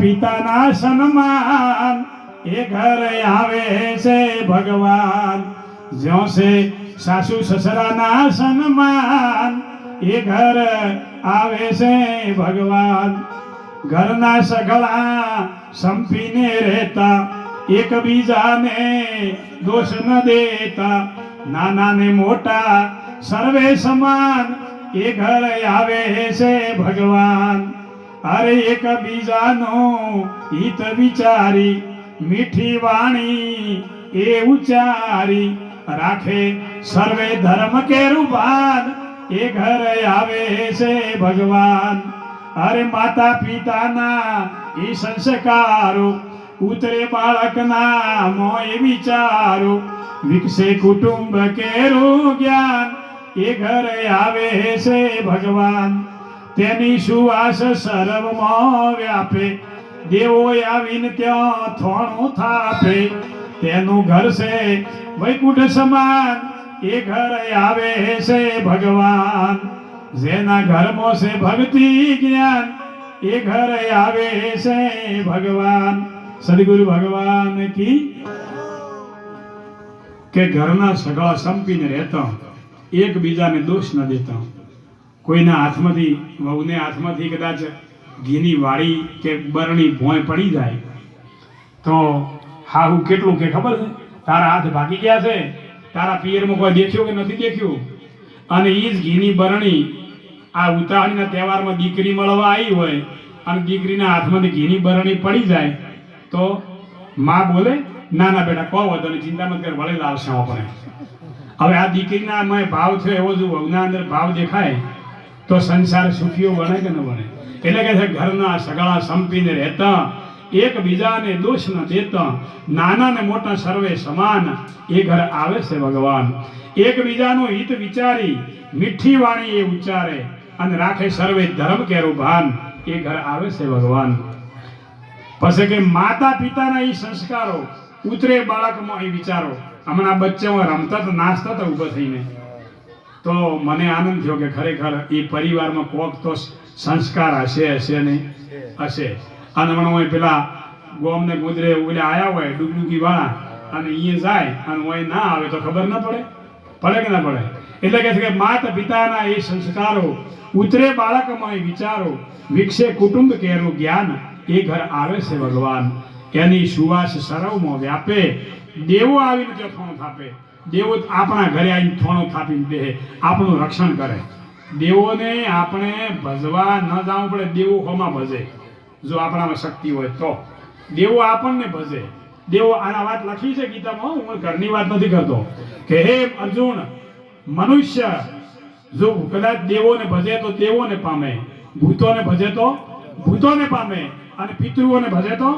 પિતાના સન્માન એ ઘરે આવે છે ભગવાન. જ્યાં છે સાસુ સસરાના સન્માન એ ઘર આવે છે ભગવાન. ઘરના સગળા સંપીને રહેતા એકબીજાને દોષ ન દેતા નાના ને મોટા સર્વે સમાન એ ઘર આવે છે ભગવાન. અરે એકબીજાનો હિત વિચારી મીઠી વાણી એ ઉચ્ચારી રાખે સર્વે ધર્મ કેરું ભાન એ ઘર આવે છે ભગવાન. અરે માતા પિતાના એ સંસ્કારો ઉતરે બાળકના મોય વિચારો વિકસે કુટુંબ કેરું જ્ઞાન એ ઘરે આવે છે ભગવાન. તેની સુવાસ સર્વમાં વ્યાપે દેવો આવીને ત્યાં થોણું થાપે. તેનું ઘર છે વૈકુંઠ સમાન એ ઘરે આવે છે ભગવાન. જેના ઘરમાં છે ભક્તિ જ્ઞાન એ ઘરે આવે છે ભગવાન. સદગુરુ ભગવાન કી કે ઘરના સગળા સંપીને રહેતા એકબીજાને દોષ ન દેતા. કોઈના હાથમાંથી વહુને હાથમાંથી કદાચ ઘીની વાળી કે બરણી ભોંય પડી જાય તો હાહુ કેટલું કે ખબર છે, તારા હાથ ભાગી ગયા છે, તારા પિયરમાં કોઈ દેખ્યું કે નથી દેખ્યું. અને એ જ ઘીની બરણી આ ઉતાવળીના તહેવારમાં દીકરી મળવા આવી હોય અને દીકરીના હાથમાંથી ઘીની બરણી પડી જાય તો માં બોલે ના ના બેટા કહો વધો ને ચિંતા મત કર, વળે લાવશે આપણે. હવે આ દીકરીના મેં ભાવ થયો એવો જો વહુના અંદર ભાવ દેખાય તો સંસાર સુખીઓ બને કે ન બને. એટલે કે છે ઘરના સગળા સંપીને રહેતા એકબીજાને દોષ ન દેતા નાના ને મોટા સર્વે સમાન એ ઘર આવે છે ભગવાન. એકબીજાનું હિત વિચારી મીઠી વાણી એ ઉચ્ચારે અને રાખે સર્વે ધર્મ કેરું ભાન એ ઘર આવે છે ભગવાન. પછી કે માતા પિતાના એ સંસ્કારો ઉતરે બાળકમાં એ વિચારો. હમણાં બચ્ચાઓ રમતા તો નાચતા તો ઊભા થઈને તો મને આનંદ થયો કે ખરેખર એ પરિવારમાં કોક તો સંસ્કાર હશે નહીં હશે. અને હમણાં પેલા ગોમને ગુજરે ઓલે આયા હોય ડુગડુગી વાળા અને અહીંયા જાય અને હોય ના આવે તો ખબર ન પડે, પડે કે ના પડે. એટલે કે છે કે માતા પિતાના એ સંસ્કારો ઉતરે બાળકમાં એ વિચારો વિકસે કુટુંબ કેરું જ્ઞાન એ ઘર આવે છે ભગવાન. એની સુવાસ સર્વમાં વ્યાપે દેવો આવીને ત્યાં થોણું થાપે. દેવો આપણા ઘરે આવીને થોણું થાપીને દે, આપણું રક્ષણ કરે. દેવોને આપણે ભજવા ન જવું પડે, દેવો હોમાં ભજે. જો આપણામાં શક્તિ હોય તો દેવો આપણને ભજે. દેવો આના વાત લખી છે ગીતામાં, હું ઘરની વાત નથી કરતો કે હે અર્જુન મનુષ્ય જો કદાચ દેવોને ભજે તો દેવોને પામે, ભૂતોને ભજે તો ભૂતોને પામે અને પિતૃઓને ભજે તો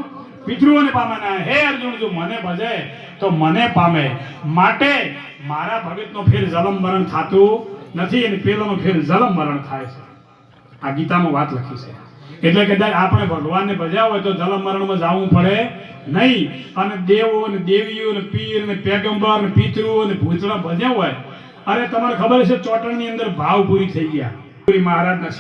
પિતૃઓને પામે. હે અર્જુન જો મને ભજે તો મને પામે. માટે મારા ભગતનો ફેર જલમ મરણ થતું નથી અને પેલોનો ફેર જલમ મરણ થાય છે. આ ગીતામાં વાત લખી છે. એટલે કદાચ આપણે ભગવાનને ભજ્યા હોય તો જલમ મરણમાં જવું પડે નહીં. અને દેવો ને દેવીઓ ને પીર ને પેગંબર ને પિતૃઓ ને ભૂતળા ભજ્યા હોય. અરે તમારે ખબર છે ચોટણની અંદર ભાવ પૂરી થઈ ગયા. મહારાજના